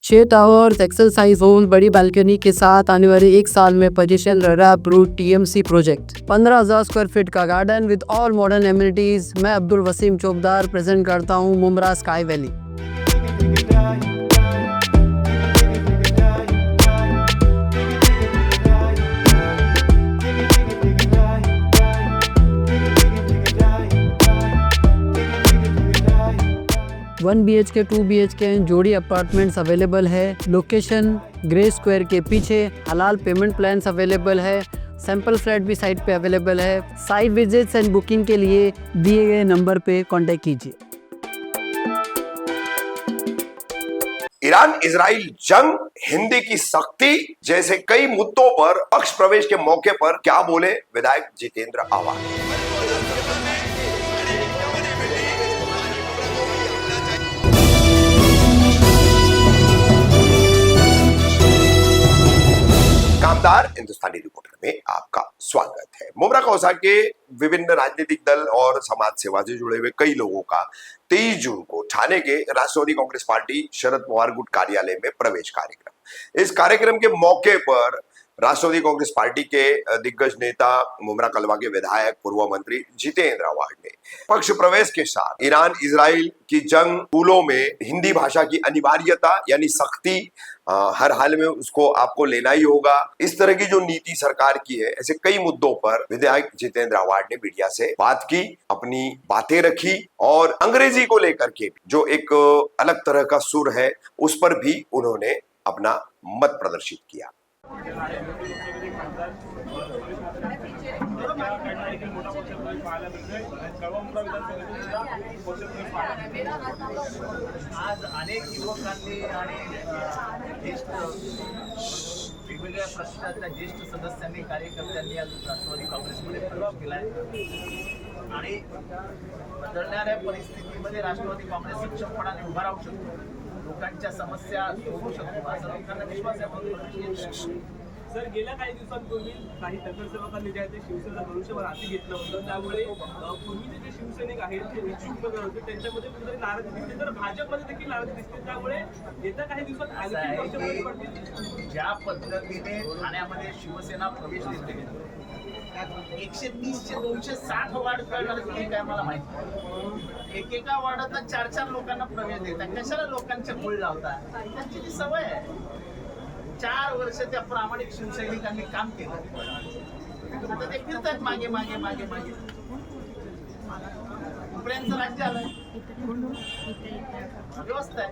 6 towers, exercise zone, बड़ी balcony के साथ आने वाले 1 साल में पोजीशन रैप रूट टीएमसी प्रोजेक्ट। 15,000 स्क्वायर फीट का garden with all modern amenities. मैं अब्दुल वसीम चौबदार प्रेजेंट करता हूँ Mumbra Sky Valley. One BHK 2 BHK जोड़ी अपार्टमेंट्स अवेलेबल है। लोकेशन ग्रे स्क्वायर के पीछे। हलाल पेमेंट प्लान्स अवेलेबल है। सैंपल फ्लैट भी साइट पे अवेलेबल है। साइट विजिट्स एंड बुकिंग के लिए दिए गए नंबर पे कांटेक्ट कीजिए। ईरान इजराइल जंग, हिंदी की सख्ती जैसे कई मुद्दों पर पक्ष प्रवेश के मौके पर क्या बोले विधायक जितेंद्र आव्हाड। कामदार हिंदुस्तानी रिपोर्टर में आपका स्वागत है। मुमरा कौसा के विभिन्न राजनीतिक दल और समाज सेवा से जुड़े हुए कई लोगों का 23 जून को ठाणे के राष्ट्रवादी कांग्रेस पार्टी शरद पवार गुट कार्यालय में प्रवेश कार्यक्रम। इस कार्यक्रम के मौके पर राष्ट्रवादी कांग्रेस पार्टी के दिग्गज नेता मुमरा कलवा के विधायक पूर्व मंत्री जितेंद्र आव्हाड ने पक्ष प्रवेश के साथ ईरान इजराइल की जंग, स्कूलों में हिंदी भाषा की अनिवार्यता यानी सख्ती, हर हाल में उसको आपको लेना ही होगा, इस तरह की जो नीति सरकार की है, ऐसे कई मुद्दों पर विधायक जितेंद्र आव्हाड ने मीडिया से बात की, अपनी बातें रखी और अंग्रेजी को लेकर के जो एक अलग तरह का सुर है उस पर भी उन्होंने अपना मत प्रदर्शित किया। आज अनेक युवकांनी आणि ज्येष्ठ वेगवेगळ्या पक्षाच्या ज्येष्ठ सदस्यांनी, कार्यकर्त्यांनी आज राष्ट्रवादी काँग्रेसमध्ये प्रवेश केलाय आणि बदलणाऱ्या परिस्थितीमध्ये राष्ट्रवादी काँग्रेस सक्षमपणाने उभा राहू शकतो, लोकांच्या समस्या सोडवू शकतो असा लोकांना विश्वास आहे। सर, गेल्या काही दिवसांपूर्वी काही नगरसेवकांनी जे आहे ते शिवसेना धनुष्यबाण हाती घेतलं होतं, त्यामुळे पूर्वीचे जे शिवसैनिक आहेत ते इच्छुक होते त्यांच्यामध्ये कुठेतरी नाराजी दिसते, तर भाजपमध्ये देखील नाराजी दिसते, त्यामुळे येत्या काही दिवसात आणखी पक्ष बंद पडतील। ज्या पद्धतीने ठाण्यामध्ये शिवसेना प्रवेश देते 130 चे 260 वार्ड करणार हे काय मला माहिती। एकेका वार्डात 4-4 लोकांना प्रवेश देतात, कशाला लोकांच्या मूळ लावतात? त्यांची जी सवय आहे। 4 वर्ष त्या प्रामाणिक शिवसैनिकांनी काम केलं, आता ते फिरतात मागे मागे मागे मागे। उपऱ्यांचं राज्य आलंय, व्यवस्था आहे,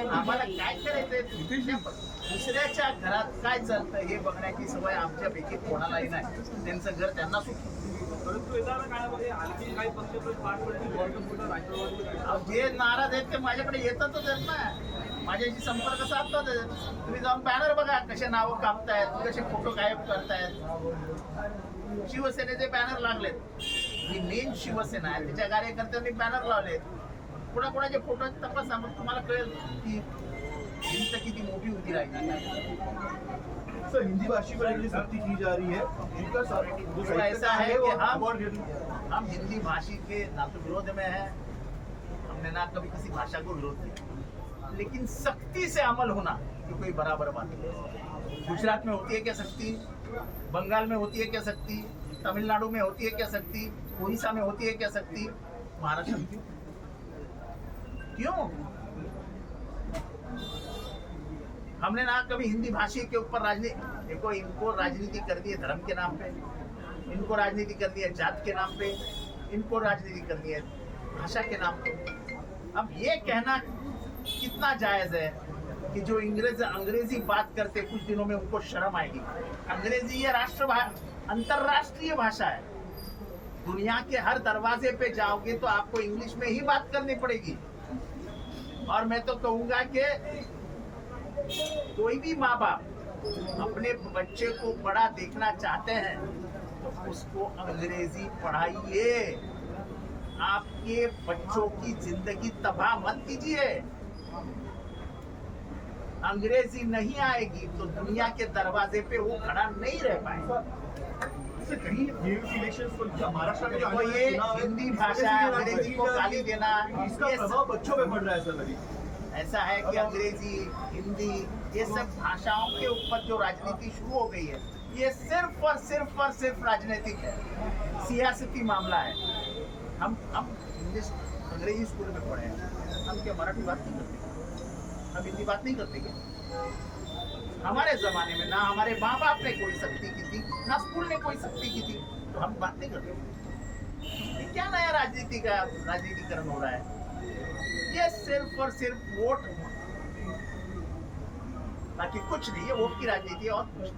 आम्हाला काय करायचंय? दुसऱ्याच्या घरात काय चालतं हे बघण्याची सवय आमच्यापैकी कोणालाही नाही, त्यांचं घर त्यांना सुटतं। परंतु येणाऱ्या काळामध्ये आणखी काही पक्ष जे नाराज आहेत ते माझ्याकडे येतातच आहेत ना, माझ्याशी संपर्क साधतात। तुम्ही जाऊन बॅनर बघा, कसे नावं कापतायत, कसे फोटो गायब करतायत। शिवसेनेचे बॅनर लागलेत, ही मेन शिवसेना आहे, त्याच्या कार्यकर्त्यांनी बॅनर लावलेत, कोणाकोणाचे फोटो तपासा, मग तुम्हाला कळेल की हिंद किती मोठी होती राहिली। सर, हिंदी भाषी पर इतनी सख्ती की जा रही है, दूसरा ऐसा है कि हम हिंदी भाषी के ना तो विरोध में है, हमने ना कभी किसी भाषा को विरोध किया, लेकिन सख्ती से अमल होना ये कोई बराबर बात नहीं। गुजरात में होती है क्या सख्ती? बंगाल में होती है क्या सख्ती? तमिलनाडु में होती है क्या सख्ती? उड़ीसा में होती है क्या सख्ती? महाराष्ट्र में क्यों? हमने ना कभी हिंदी भाषी के ऊपर राजनीति, देखो इनको राजनीति कर दी है धर्म के नाम पे, इनको राजनीति कर दी है जात के नाम पे, इनको राजनीति कर दी है भाषा के नाम पे। अब ये कहना कितना जायज है कि जो अंग्रेजी बात करते कुछ दिनों में उनको शर्म आएगी? अंग्रेजी ये अंतरराष्ट्रीय भाषा है, दुनिया के हर दरवाजे पे जाओगे तो आपको इंग्लिश में ही बात करनी पड़ेगी। और मैं तो कहूंगा कि कोई भी माँ बाप अपने बच्चे को बड़ा देखना चाहते हैं तो उसको अंग्रेजी पढ़ाइए, आपके बच्चों की जिंदगी तबाह मत कीजिए। अंग्रेजी नहीं आएगी तो दुनिया के दरवाजे पे वो खड़ा नहीं रह पाएगा। महाराष्ट्र में देखो ये हिंदी भाषा अंग्रेजी को गाली देना, इसका प्रभाव बच्चों पे पड़ रहा है सर। ऐसा है कि अंग्रेजी, हिंदी, ये सब भाषाओं के ऊपर जो राजनीति शुरू हो गई है, ये सिर्फ और सिर्फ राजनीतिक है, सियासती मामला है। हम इंग्लिश अंग्रेजी स्कूल में पढ़े हैं, हम क्या मराठी बात नहीं करते? हम हिंदी बात नहीं करते क्या? हमारे जमाने में ना हमारे माँ बाप ने कोई सख्ती की थी, ना स्कूल ने कोई सख्ती की थी, तो हम बात नहीं करते। ये क्या नया राजनीतिकरण हो रहा है? ये सिर्फ और सिर्फ वोट, बाकी कुछ नहीं है, वोट की राजनीति है और कुछ नहीं।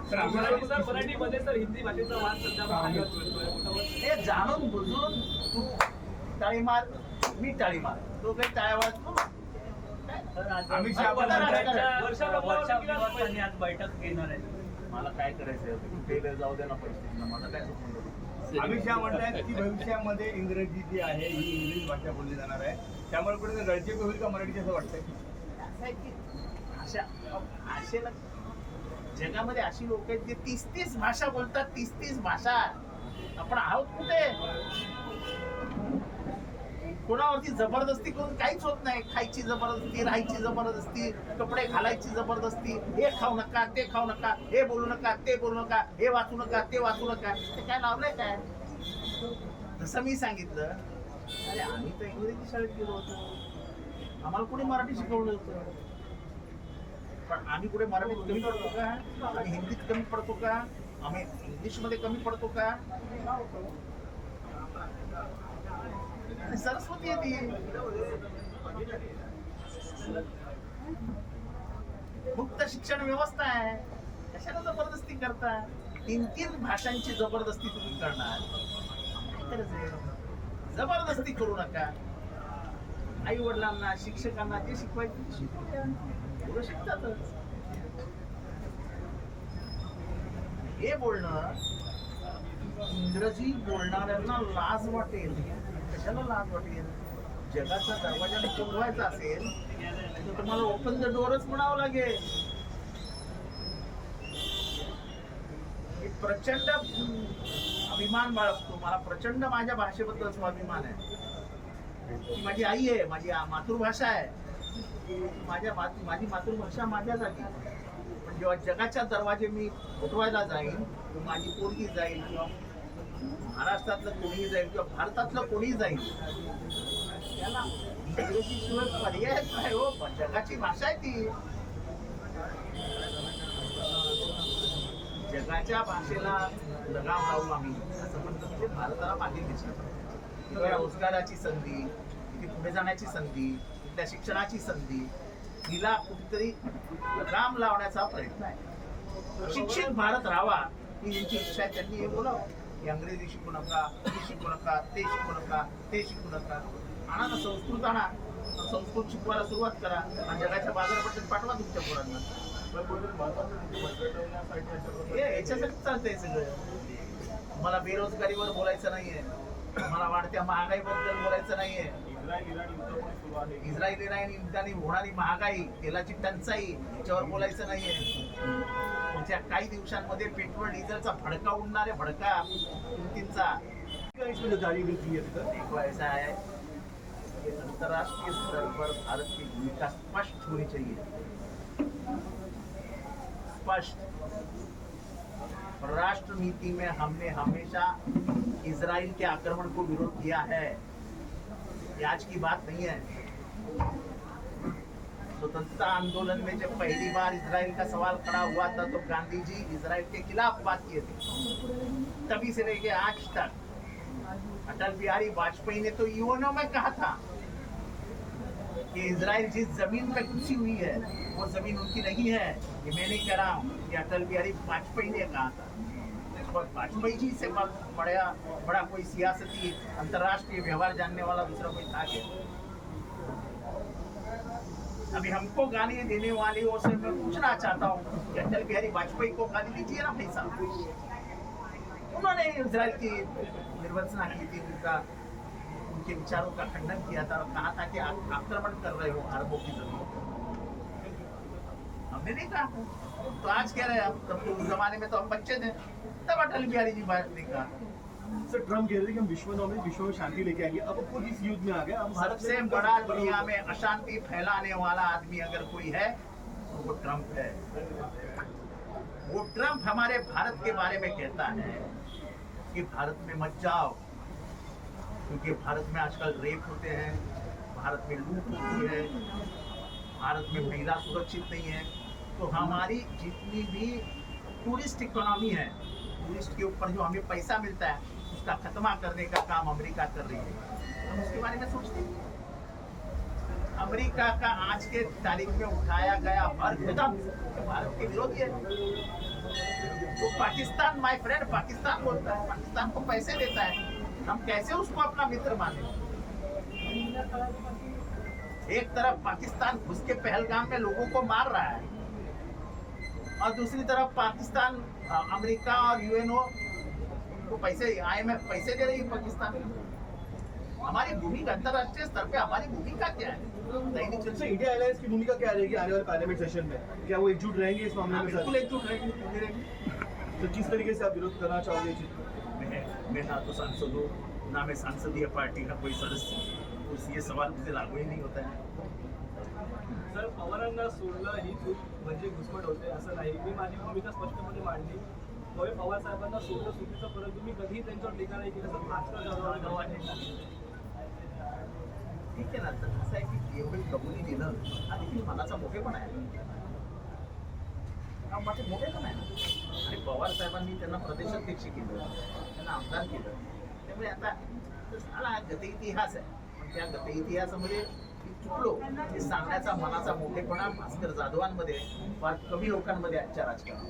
सर मराठीमध्ये सर हिंदी भाषेचा वाद सध्या महागात होतोय. हे जाणून बुजून तू टाळी मार, मी टाळी मार, तो काही टाळ्या वाजतो. अमित शहा पण आज बैठक घेणार आहे. मला काय करायचं ते जाऊ दे ना, परिस्थितीला मला काय संबंध. अमित शहा म्हणतात की भविष्यामध्ये इंग्रजी जी आहे ही इंग्लिश भाषा बोलली जाणार आहे, त्यामुळे कुठे गळचेपी होईल का मराठीची असं वाटतंय? असं आहे की अशा जगामध्ये अशी लोक आहेत जे 30 भाषा बोलतात, 30 भाषा. आपण आहोत कुठे? कोणावरती जबरदस्ती करून काहीच होत नाही. खायची जबरदस्ती, राहायची जबरदस्ती, कपडे घालायची जबरदस्ती, हे खाऊ नका, ते खाऊ नका, हे बोलू नका, ते बोलू नका, हे वाचू नका, ते वाचू नका. ते काय लावलंय काय? जसं मी सांगितलं, अरे आम्ही तर इंग्रजी शाळेत गेलो होतो, आम्हाला कोणी मराठी शिकवलं होतं, पण आम्ही कुठे मराठीत कमी पडतो का? आम्ही हिंदीत कमी पडतो का? आम्ही इंग्लिशमध्ये कमी पडतो का? सरस्वती आहे ती, मुक्त शिक्षण व्यवस्था आहे. कशाला जबरदस्ती करता? 3 भाषांची जबरदस्ती तुम्ही करणार, जबरदस्ती करू नका. आई वडिलांना, शिक्षकांना जे शिकवायचे शिकवून शिकतातच. हे बोलणं इंग्रजी बोलणाऱ्यांना लाज वाटेल. कशाला लाज वाटेल? जगाचा दरवाजा उघडवायचा असेल तर तुम्हाला ओपन द डोअरच म्हणावं लागेल. मी प्रचंड अभिमान बाळगतो, मला प्रचंड माझ्या भाषेबद्दल स्वाभिमान आहे. ती माझी आई आहे, माझी मातृभाषा आहे. माझी मातृभाषा माझ्या जागी. पण जेव्हा जगाच्या दरवाजे मी उठवायला जाईन, माझी पोरगी जाईल किंवा महाराष्ट्रातलं कोणीही जाईल किंवा भारतातलं कोणीही जाईल, त्याला इंग्रजी शिवाय पर्यायच नाही हो. जगाची भाषा आहे ती. जगाच्या भाषेला लगाम लावू आम्ही असं म्हणतो म्हणजे भारताला मागे घेतलं. इथे रोजगाराची संधी, इथे पुढे जाण्याची संधी, इथल्या शिक्षणाची संधी, हिला कुठेतरी लगाम लावण्याचा प्रयत्न आहे. शिक्षित भारत राहावा ही यांची इच्छा आहे. त्यांनी हे बोलावं की अंग्रेजी शिकू नका, हे शिकू नका, ते शिकू नका, ते शिकू नका. आणा ना संस्कृत, आणा संस्कृत शिकवायला सुरुवात करा आणि जगाच्या बाजारपेठेत पाठवा तुमच्या पोरांना. याच्यासाठी चालतंय सगळं. मला बेरोजगारीवर बोलायचं नाहीये, मला वाढत्या महागाईबद्दल बोलायचं नाहीये. इस्रायल इराण युद्धाने होणारी महागाई, तेलाची टंचाई याच्यावर बोलायचं नाहीये. पुढच्या काही दिवसांमध्ये पेट्रोल डिझेलचा भडका उडणाऱ्या भडका किमतींचा जारी होती है देखो ऐसा है कि अंतर्राष्ट्रीय स्तर पर भारत की भूमिका स्पष्ट होनी चाहिए. स्पष्ट. राष्ट्र नीति में हमने हमेशा इजराइल के आक्रमण को विरोध किया है. ये आज की बात नहीं है. स्वतंत्रता आंदोलन में जब पहली बार इजराइल का सवाल खड़ा हुआ था तो गांधी जी इजराइल के खिलाफ बात किए थे. तभी से लेके आज तक अटल बिहारी वाजपेयी ने तो यूएनओ में कहा था कि इजराइल जिस जमीन पे घुसी हुई है वो जमीन उनकी नहीं है. ये मैं नहीं कह रहा हूँ, ये अटल बिहारी वाजपेयी ने कहा था. और वाजपेयी जी से बड़ा कोई सियासती अंतर्राष्ट्रीय व्यवहार जानने वाला दूसरा कोई था क्या? अभी हमको गाली देने वाले से मैं पूछना चाहता हूँ कि अटल बिहारी वाजपेयी को गाली दीजिए ना भाई साहब. उन्होंने इजराइल की निर्वंसना की थी, उनके विचारों का खंडन किया था और कहा था कि आप आक्रमण कर रहे हो अरबों की जमीन. हमने नहीं कहा. तो आज कह रहे हैं हम, तब तो उस जमाने में तो हम बच्चे थे, तब अटल बिहारी जी ने कहा. से ट्रम्प कह रहे थे कि हम विश्व में शांति लेके आएंगे, अब खुद इस युद्ध में आ गए। अब भारत सबसे ने बड़ा दुनिया में अशांति फैलाने वाला आदमी अगर कोई है तो वो ट्रम्प है। वो ट्रम्प हमारे भारत के बारे में कहता है कि भारत में मत जाओ, क्योंकि भारत में आजकल रेप होते हैं, भारत में लूट होती है, भारत में महिला सुरक्षित नहीं है। तो हमारी जितनी भी टूरिस्ट इकोनॉमी है, टूरिस्ट के ऊपर जो हमें पैसा मिलता है, उसका खत्मा करने का काम अमेरिका कर रही है। हम उसके बारे में सोचते हैं। अमेरिका का आज के तारीख में उठाया गया हर कदम भारत के विरोधी है। तो पाकिस्तान माय फ्रेंड पाकिस्तान बोलता है, पाकिस्तान को पैसे देता है, हम कैसे उसको अपना मित्र माने? एक तरफ पाकिस्तान घुस के पहलगाम में लोगों को मार रहा है और दूसरी तरफ पाकिस्तान अमेरिका और यूएनओ को पैसे, IMF पैसे दे रही है पाकिस्तान को। हमारी भूमिका अंतरराष्ट्रीय स्तर पे हमारी भूमिका क्या है? दैनिक चर्चा सर, इंडिया अलायंस की भूमिका क्या रहेगी आने वाले पार्लियामेंट सेशन में? क्या वो एकजुट रहेंगे इस मामले में? बिल्कुल एकजुट रहेंगे, क्यों रहेंगे? तो किस तरीके से आप विरोध करना चाहोगे इस चीज को? मैं ना तो सांसद हूँ, ना मैं संसदीय पार्टी का कोई सदस्य हूँ, तो ये सवाल मुझे लागू ही नहीं होता है। सर, पवारांना सोडलं ही चूक म्हणजे घुसमट होते असं नाही. मी माझी भूमिका स्पष्टपणे मांडली. होय, पवार साहेबांना सोडलं चुकीचं, परंतु मी कधीही त्यांच्यावर टीका नाही केली असं भाजपा जाधवांनी ठीक आहे ना, तर असं आहे की एवढी कबुली दिलं हा देखील मनाचा मोठेपणा आहे, हा माझे मोठेपणा आहे. आणि पवार साहेबांनी त्यांना प्रदेशाध्यक्ष केलं, त्यांना आमदार केलं, त्यामुळे आता तर झाला गत इतिहास आहे. पण त्या गत इतिहासामध्ये मी चुकलो हे सांगण्याचा मनाचा मोठेपणा भास्कर जाधवांमध्ये फार कमी लोकांमध्ये आजच्या राजकारणात.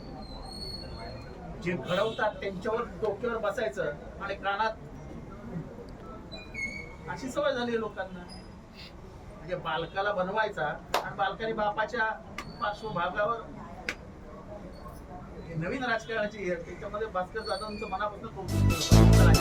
जे घडवतात त्यांच्यावर डोक्यावर बसायचं आणि कानात अशी सवय झाली लोकांना. म्हणजे बालकाला बनवायचा आणि बालकाने बापाच्या पार्श्वभागावर नवीन राजकारणाची त्याच्यामध्ये भास्कर जाधवांचं मनापासून कौतुक केलं.